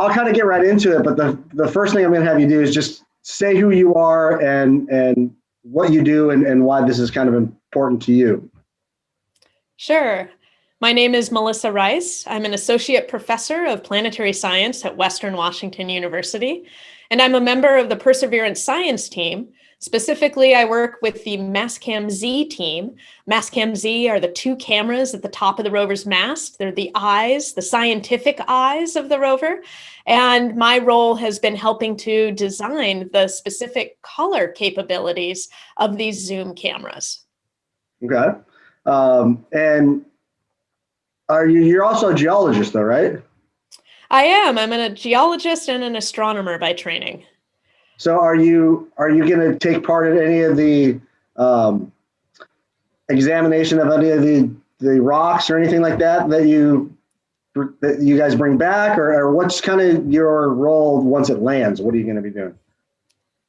I'll kind of get right into it, but the first thing I'm going to have you do is just say who you are and what you do and why this is kind of important to you. Sure. My name is Melissa Rice. I'm an associate professor of planetary science at Western Washington University, and I'm a member of the Perseverance Science team. Specifically, I work with the Mastcam-Z team. Mastcam-Z are the two cameras at the top of the rover's mast. They're the eyes, the scientific eyes of the rover. And my role has been helping to design the specific color capabilities of these zoom cameras. Okay. And you're also a geologist though, right? I am. I'm a geologist and an astronomer by training. So are you going to take part in any of the examination of any of the rocks or anything like that that you guys bring back, or what's kind of your role once it lands? What are you going to be doing?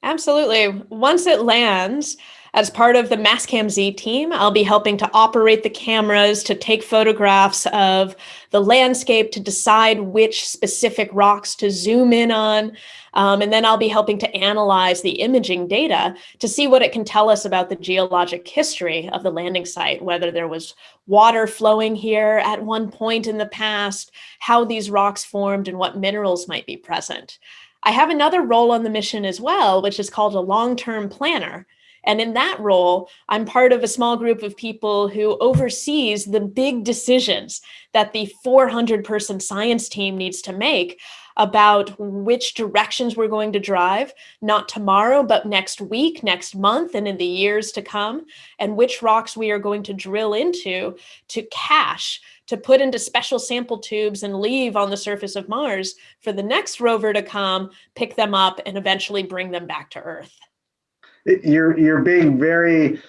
Absolutely. Once it lands, as part of the Mastcam-Z team, I'll be helping to operate the cameras, to take photographs of the landscape, to decide which specific rocks to zoom in on. And then I'll be helping to analyze the imaging data to see what it can tell us about the geologic history of the landing site, whether there was water flowing here at one point in the past, how these rocks formed, and what minerals might be present. I have another role on the mission as well, which is called a long-term planner. And in that role, I'm part of a small group of people who oversees the big decisions that the 400-person science team needs to make about which directions we're going to drive, not tomorrow, but next week, next month, and in the years to come, and which rocks we are going to drill into to cache, to put into special sample tubes and leave on the surface of Mars for the next rover to come, pick them up, and eventually bring them back to Earth. You're being very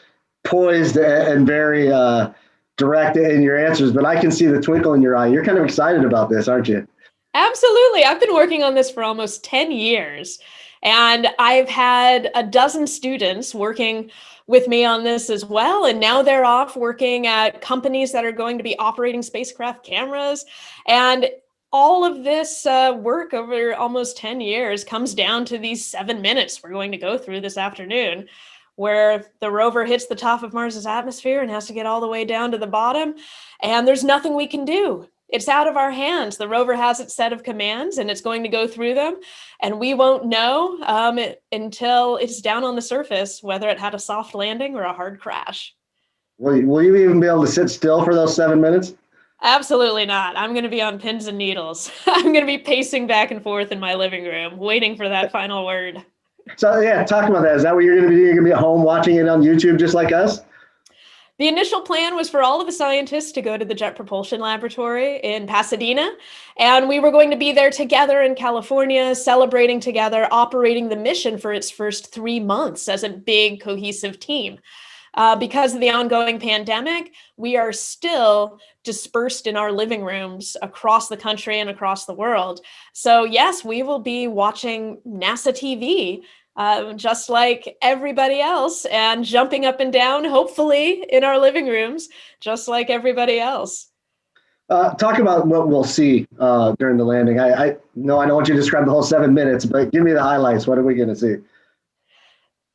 poised and very direct in your answers, but I can see the twinkle in your eye. You're kind of excited about this, aren't you? Absolutely. I've been working on this for almost 10 years, and I've had a dozen students working with me on this as well. And now they're off working at companies that are going to be operating spacecraft cameras. And all of this work over almost 10 years comes down to these 7 minutes we're going to go through this afternoon, where the rover hits the top of Mars's atmosphere and has to get all the way down to the bottom. And there's nothing we can do. It's out of our hands. The rover has its set of commands and it's going to go through them. And we won't know until it's down on the surface, whether it had a soft landing or a hard crash. Will you even be able to sit still for those 7 minutes? Absolutely not. I'm going to be on pins and needles. I'm going to be pacing back and forth in my living room, waiting for that final word. So yeah, talk about that. Is that what you're going to be doing? You're going to be at home watching it on YouTube just like us? The initial plan was for all of the scientists to go to the Jet Propulsion Laboratory in Pasadena, and we were going to be there together in California, celebrating together, operating the mission for its first 3 months as a big cohesive team. Because of the ongoing pandemic, we are still dispersed in our living rooms across the country and across the world. So yes, we will be watching NASA TV just like everybody else, and jumping up and down, hopefully, in our living rooms, just like everybody else. Talk about what we'll see during the landing. I don't want you to describe the whole 7 minutes, but give me the highlights. What are we going to see?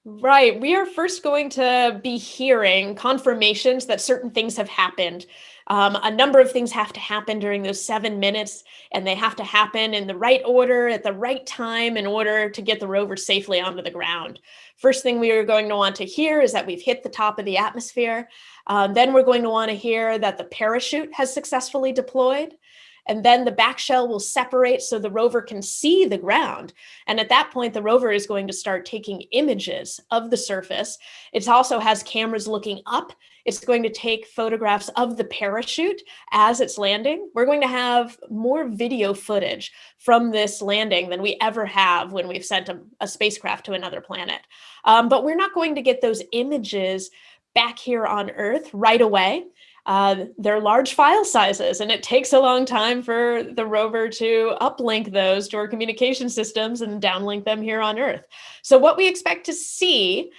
Right. We are first going to be hearing confirmations that certain things have happened. A number of things have to happen during those 7 minutes, and they have to happen in the right order at the right time in order to get the rover safely onto the ground. First thing we are going to want to hear is that we've hit the top of the atmosphere. Then we're going to want to hear that the parachute has successfully deployed. And then the back shell will separate so the rover can see the ground. And at that point, the rover is going to start taking images of the surface. It also has cameras looking up. It's going to take photographs of the parachute as it's landing. We're going to have more video footage from this landing than we ever have when we've sent a spacecraft to another planet. But we're not going to get those images back here on Earth right away. They're large file sizes, and it takes a long time for the rover to uplink those to our communication systems and downlink them here on Earth. So what we expect to see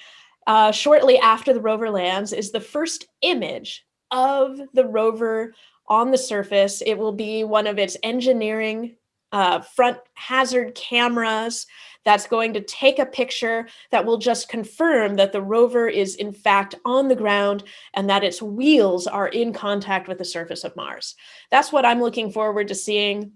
shortly after the rover lands is the first image of the rover on the surface. It will be one of its engineering front hazard cameras that's going to take a picture that will just confirm that the rover is in fact on the ground and that its wheels are in contact with the surface of Mars. That's what I'm looking forward to seeing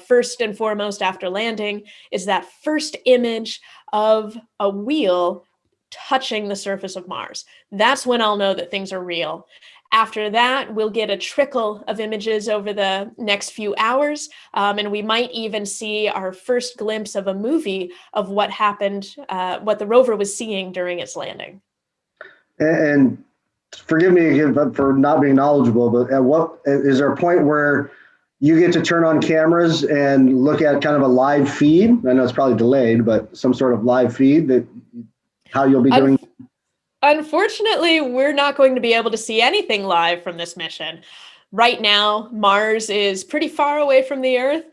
first and foremost after landing, is that first image of a wheel touching the surface of Mars. That's when I'll know that things are real. After that, we'll get a trickle of images over the next few hours, and we might even see our first glimpse of a movie of what happened, what the rover was seeing during its landing. And forgive me again for not being knowledgeable, but at what is there a point where you get to turn on cameras and look at kind of a live feed? I know it's probably delayed, but some sort of live feed that how you'll be doing. Unfortunately, we're not going to be able to see anything live from this mission. Right now, Mars is pretty far away from the Earth.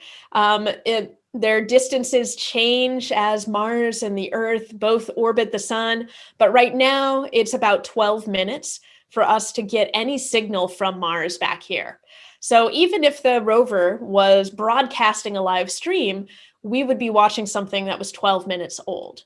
Their distances change as Mars and the Earth both orbit the sun. But right now, it's about 12 minutes for us to get any signal from Mars back here. So even if the rover was broadcasting a live stream, we would be watching something that was 12 minutes old.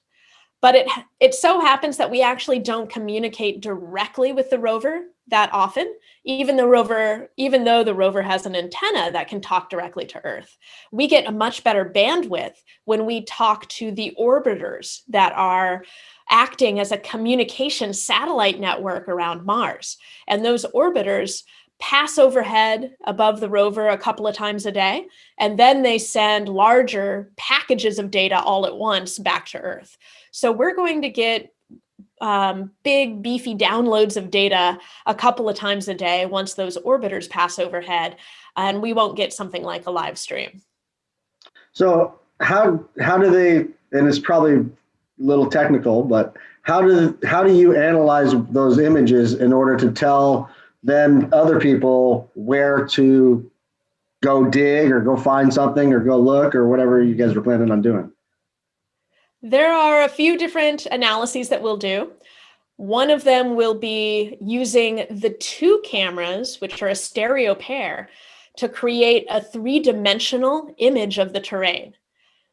But it so happens that we actually don't communicate directly with the rover that often, even though the rover has an antenna that can talk directly to Earth. We get a much better bandwidth when we talk to the orbiters that are acting as a communication satellite network around Mars. And those orbiters pass overhead above the rover a couple of times a day, and then they send larger packages of data all at once back to Earth. So we're going to get big, beefy downloads of data a couple of times a day once those orbiters pass overhead, and we won't get something like a live stream. So how do they, and it's probably a little technical, but how do you analyze those images in order to tell then other people where to go dig or go find something or go look or whatever you guys were planning on doing? There are a few different analyses that we'll do. One of them will be using the two cameras, which are a stereo pair, to create a three-dimensional image of the terrain.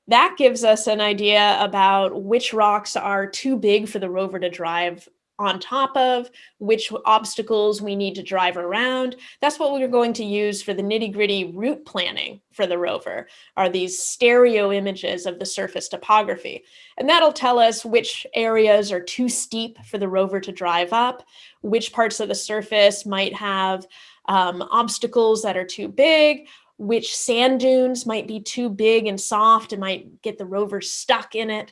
That gives us an idea about which rocks are too big for the rover to drive on top of, which obstacles we need to drive around. That's what we're going to use for the nitty-gritty route planning for the rover, are these stereo images of the surface topography. And that'll tell us which areas are too steep for the rover to drive up, which parts of the surface might have obstacles that are too big, which sand dunes might be too big and soft and might get the rover stuck in it.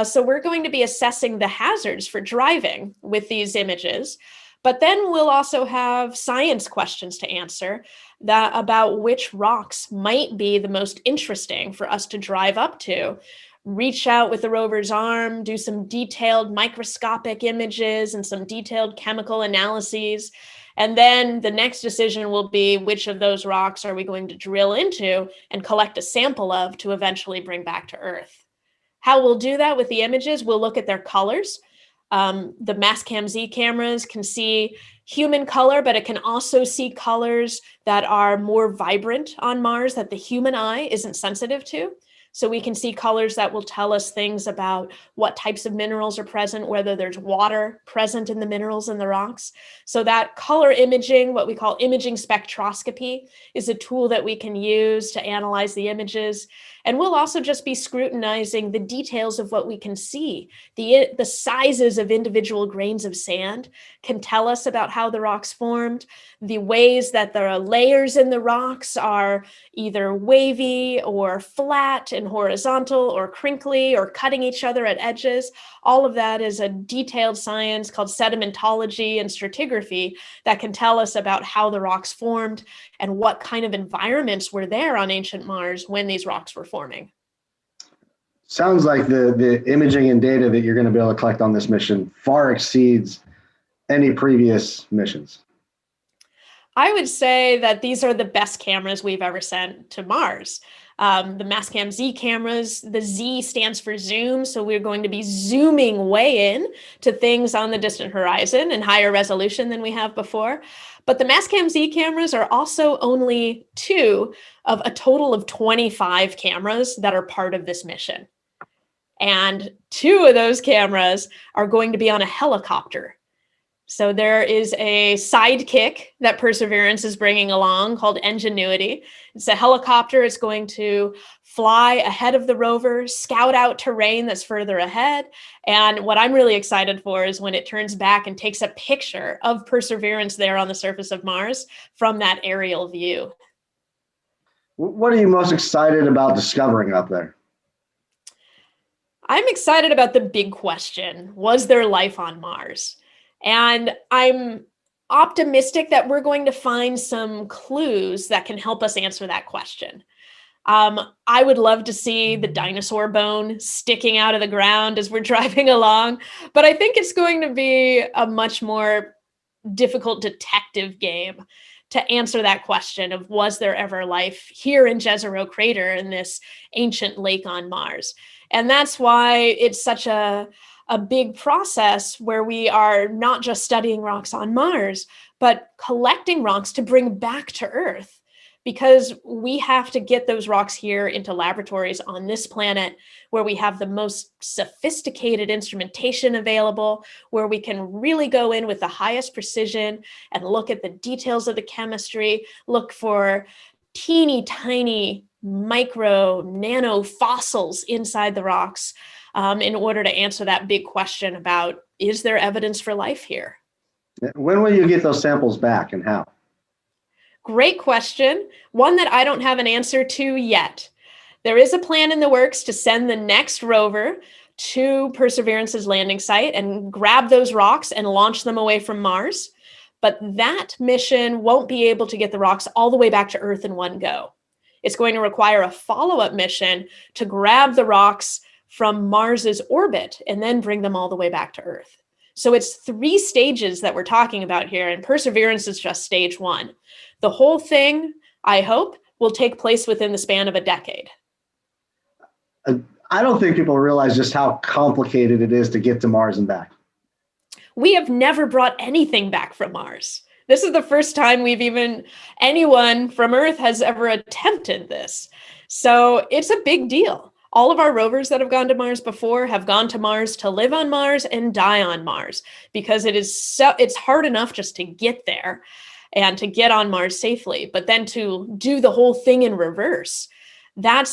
So we're going to be assessing the hazards for driving with these images. But then we'll also have science questions to answer about which rocks might be the most interesting for us to drive up to. Reach out with the rover's arm, do some detailed microscopic images and some detailed chemical analyses. And then the next decision will be which of those rocks are we going to drill into and collect a sample of to eventually bring back to Earth. How we'll do that with the images, we'll look at their colors. The Mastcam Z cameras can see human color, but it can also see colors that are more vibrant on Mars that the human eye isn't sensitive to. So we can see colors that will tell us things about what types of minerals are present, whether there's water present in the minerals in the rocks. So that color imaging, what we call imaging spectroscopy, is a tool that we can use to analyze the images. And we'll also just be scrutinizing the details of what we can see. The sizes of individual grains of sand can tell us about how the rocks formed. The ways that the layers in the rocks are either wavy or flat and horizontal or crinkly or cutting each other at edges. All of that is a detailed science called sedimentology and stratigraphy that can tell us about how the rocks formed and what kind of environments were there on ancient Mars when these rocks were forming. Sounds like the imaging and data that you're going to be able to collect on this mission far exceeds any previous missions. I would say that these are the best cameras we've ever sent to Mars. The Mastcam Z cameras, the Z stands for zoom. So we're going to be zooming way in to things on the distant horizon and higher resolution than we have before. But the Mastcam Z cameras are also only 2 of a total of 25 cameras that are part of this mission. And 2 of those cameras are going to be on a helicopter. So there is a sidekick that Perseverance is bringing along called Ingenuity. It's a helicopter. It's going to fly ahead of the rover, scout out terrain that's further ahead. And what I'm really excited for is when it turns back and takes a picture of Perseverance there on the surface of Mars from that aerial view. What are you most excited about discovering up there? I'm excited about the big question. Was there life on Mars? And I'm optimistic that we're going to find some clues that can help us answer that question. I would love to see the dinosaur bone sticking out of the ground as we're driving along, but I think it's going to be a much more difficult detective game to answer that question of was there ever life here in Jezero Crater in this ancient lake on Mars? And that's why it's such a big process where we are not just studying rocks on Mars, but collecting rocks to bring back to Earth, because we have to get those rocks here into laboratories on this planet where we have the most sophisticated instrumentation available, where we can really go in with the highest precision and look at the details of the chemistry, look for teeny tiny micro nano fossils inside the rocks, in order to answer that big question about, is there evidence for life here? When will you get those samples back and how? Great question. One that I don't have an answer to yet. There is a plan in the works to send the next rover to Perseverance's landing site and grab those rocks and launch them away from Mars. But that mission won't be able to get the rocks all the way back to Earth in one go. It's going to require a follow-up mission to grab the rocks from Mars's orbit and then bring them all the way back to Earth. So it's 3 stages that we're talking about here, and Perseverance is just stage 1. The whole thing, I hope, will take place within the span of a decade. I don't think people realize just how complicated it is to get to Mars and back. We have never brought anything back from Mars. This is the first time anyone from Earth has ever attempted this. So it's a big deal. All of our rovers that have gone to Mars before have gone to Mars to live on Mars and die on Mars, because it's hard enough just to get there and to get on Mars safely, but then to do the whole thing in reverse, that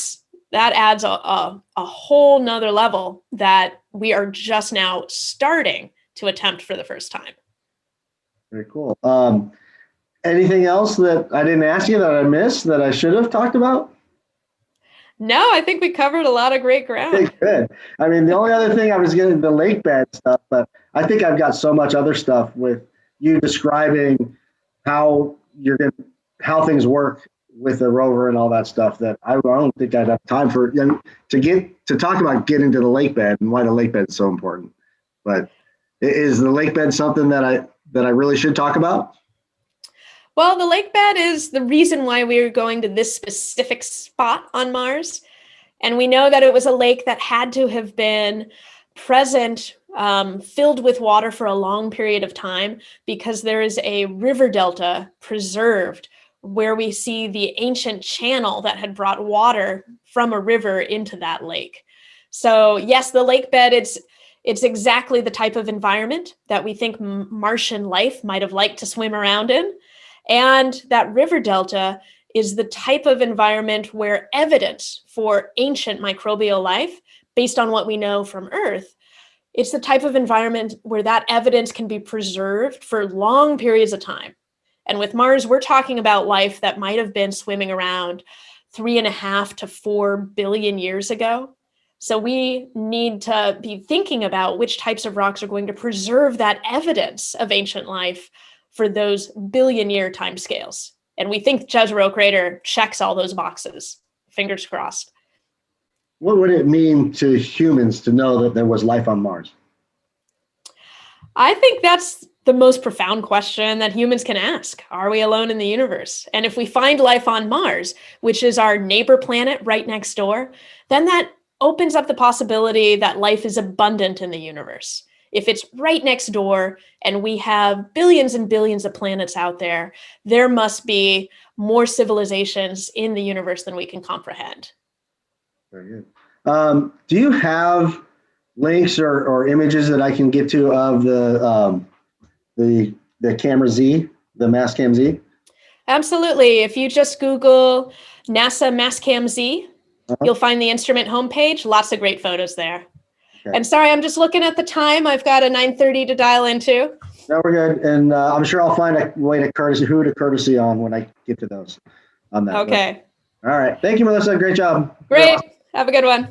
adds a whole nother level that we are just now starting to attempt for the first time. Very cool. Anything else that I didn't ask you that I missed that I should have talked about? No, I think we covered a lot of great ground. Okay, good. I mean, the only other thing I was getting the lake bed stuff, but I think I've got so much other stuff with you describing how things work with the rover and all that stuff that I don't think I'd have time for to talk about getting to the lake bed and why the lake bed is so important. But is the lake bed something that I really should talk about? Well, the lake bed is the reason why we are going to this specific spot on Mars. And we know that it was a lake that had to have been present, filled with water for a long period of time, because there is a river delta preserved where we see the ancient channel that had brought water from a river into that lake. So yes, the lake bed, it's exactly the type of environment that we think Martian life might have liked to swim around in. And that river delta is the type of environment where evidence for ancient microbial life, based on what we know from Earth, it's the type of environment where that evidence can be preserved for long periods of time. And with Mars, we're talking about life that might have been swimming around 3.5 to 4 billion years ago. So we need to be thinking about which types of rocks are going to preserve that evidence of ancient life for those billion-year timescales. And we think Jezero Crater checks all those boxes. Fingers crossed. What would it mean to humans to know that there was life on Mars? I think that's the most profound question that humans can ask. Are we alone in the universe? And if we find life on Mars, which is our neighbor planet right next door, then that opens up the possibility that life is abundant in the universe. If it's right next door and we have billions and billions of planets out there, there must be more civilizations in the universe than we can comprehend. Very good. Do you have links or images that I can get to of the camera Z, the Mastcam Z? Absolutely. If you just Google NASA Mastcam Z, Uh-huh. you'll find the instrument homepage. Lots of great photos there. Okay. And sorry, I'm just looking at the time. I've got a 9:30 to dial into. No, we're good. And I'm sure I'll find a way to courtesy on when I get to those on that. Okay. All right. Thank you, Melissa. Great job. Great. Have a good one.